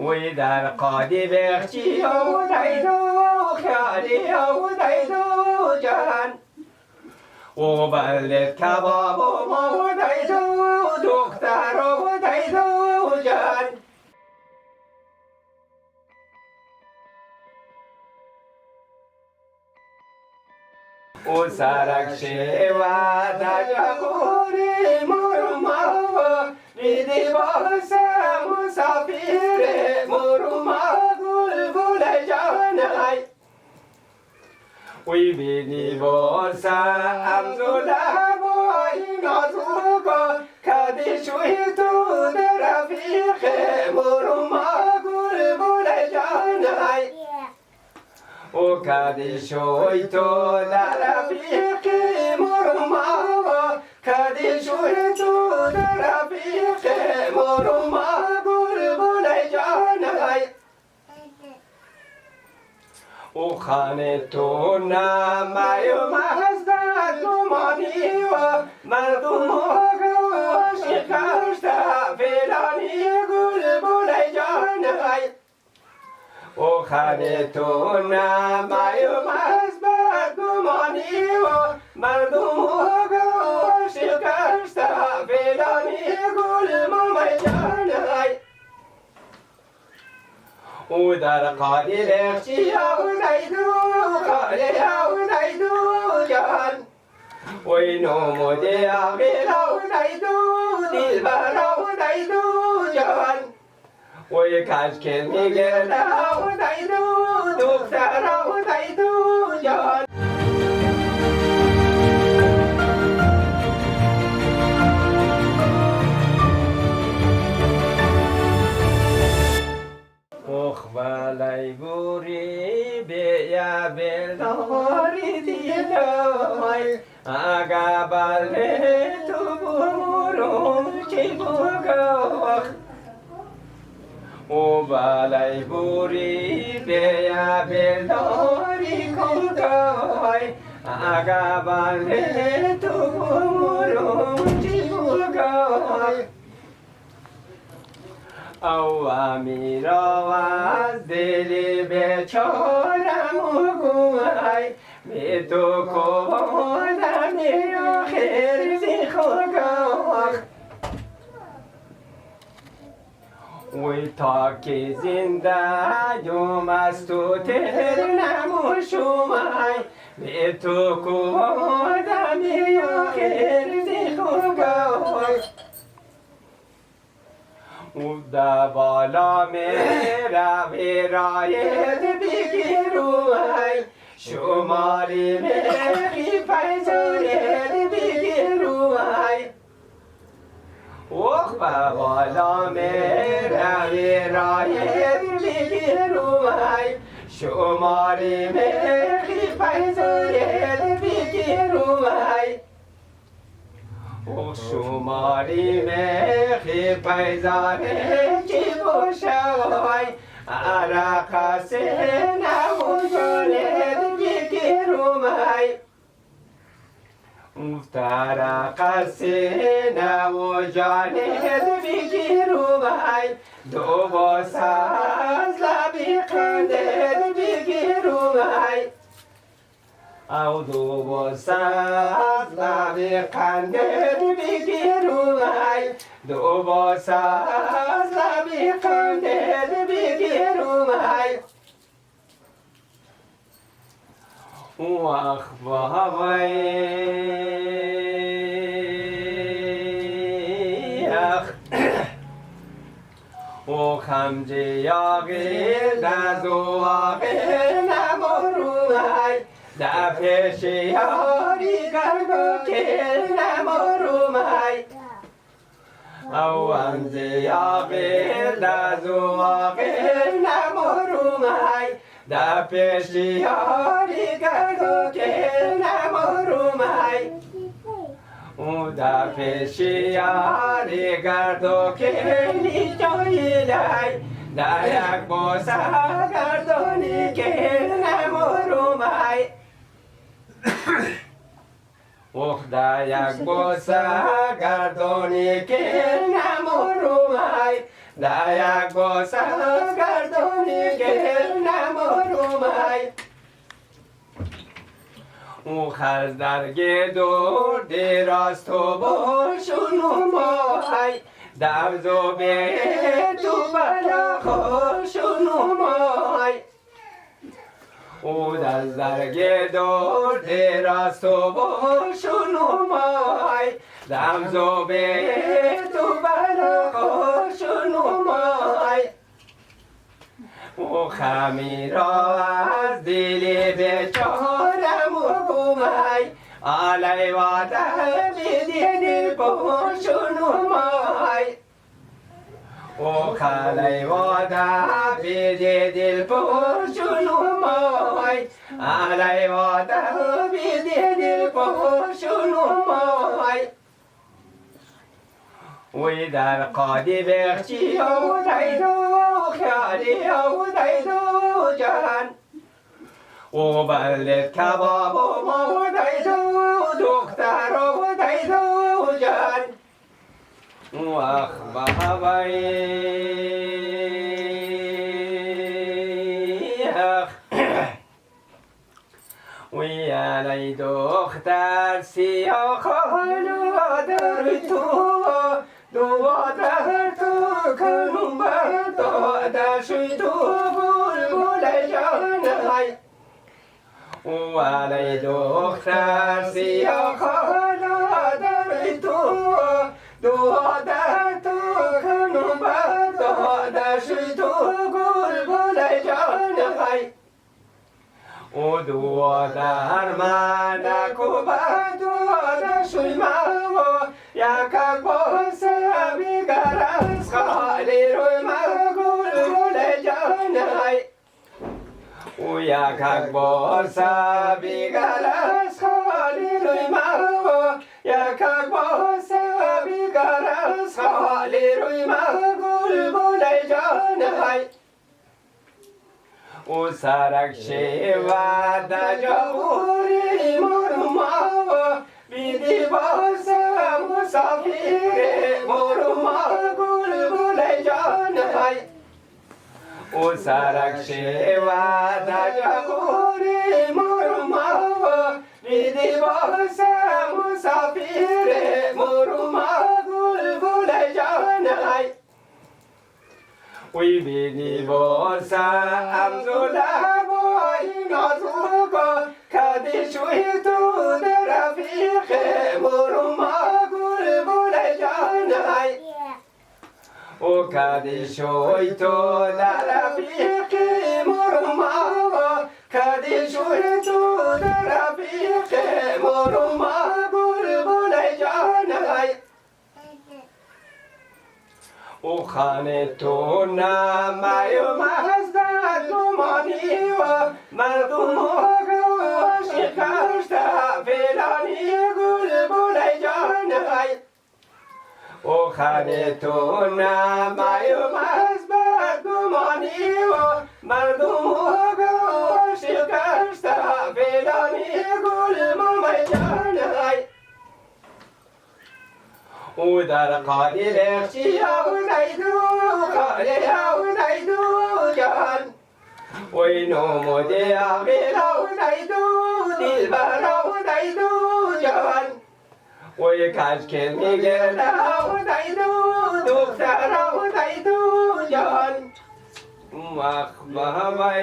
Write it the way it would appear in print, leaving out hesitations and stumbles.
وی در قادی بخچی و دیدو خیالی و دیدو جان و بلد کباب و ما دیدو دختر و دیدو جان او سرک شیوه در خوری مرمه میدی باسه مسافر مرمه گل گل جانای وی بینی باسه امزوله بای نازوگا کدی شوی تو در رفیق مرمه گل گل جانای او کدی شوی تو در رفیق مرمه کدی شوی تو در رفیق مرمه گل گل جانای او خانه تو نمی و مزد گمانی و مردم و شکشت فیلانی گل گل جانای او خانه تو نمی و مزد گمانی و مردم و شکشت فیلانی گل گل جانای او در قالی لخشی او دیدو قالی او دیدو جان وی نمودی آقیل او دیدو دلبر او دیدو جان وی کشک میگرد او دیدو دختر او دیدو جان ولی بوری بیا بلداری دیدای اگه بله تو برم چی بگوخ او ولی بوری بیا بلداری کدای اگه بله تو برم چی بگوخ او امیرا از دل بیچارم و گوی می تو کودمی و خیرزی خوگاه وی تا که زنده جم از تو تر نموشومای می تو کودمی و خیرزی خوگاه او دا بالا میرا ویرایت بگیروی شماری میخی پیزوریت بگیروی اوخ با بالا میرا ویرایت بگیروی شماری میخی پیزوریت بگیروی او شماری میخی پیزاره چی بوشوی عرق سینه و جانت بگیرومی عرق سینه و جانت بگیرومی دو باس از لبی خندت بگیرومی او دو باس از لبی خندت بگیرومی دو باس از لبی خندت بگیرومی او اخوای او خمجی یاغی دزو آقی نمرومی در پیش یاری گردو که نمرومی او انزی یاغی دزو آقی نمرومی در پیش یاری گردو که نمرومی او در پیش یاری گردو که نیچوی لای در یک بوسه گردونی که نمرومی اوخ در یک بوسه گردونی که نمرومی در یک باس از گردانی گل نمارومای او خرز در گدور دراز تو باشون مای در زوبه تو بلا خوشون مای او در گدور دراز تو باشون مای در زوبه تو بلا خوشون مای او خمیرا از دل بیچارم بومای علی وعده بیدی باشون مای او خلی وعده بیدی دل باشون مای علی وعده بیدی دل باشون مای وی در قادی بخچی او دیدو خیالی او دیدو جان او بلد کباب او دیدو دختر او دیدو جان او اخبابی وی علی دختر سیاه خانو در تو دوادر تو کنم برداده شوی تو بلبل جانای او علی دختر سیاه خانه در تو دوادر تو کنم برداده شوی تو بلبل جانای او دوادر من دوادر شوی ما یک باس بیگر از خالی روی مگل گل جانای او یک باس بیگر از خالی روی مگل یک باس بیگر از خالی روی مگل گل جانای او سرک شود جبوری مرما بیدی باس مسافر مرما گل گل جانای او سرک شود جبوری مرما بیدی باس مسافر مرما گل گل جانای وی بیدی باس امزوله بای نازوکا کدی شوی تو در رفیق مرما گل گل جانای او کدی شوی تو در رفیق مرما کدی شوی تو در رفیق مرما گل گل جانای او خانه تو نمای و مزدد گمانی و مردم و شکشت فلانی گل بول جانای او خانه تو نمای و مزدد گمانی و مردم و شکشت فلانی گل بول جانای او در قالی رخشی او دیدو قالی او دیدو جان وی نمودی آقیل او دیدو دلبر او دیدو جان وی کشکل میگرد او دیدو دختر او دیدو جان مخبه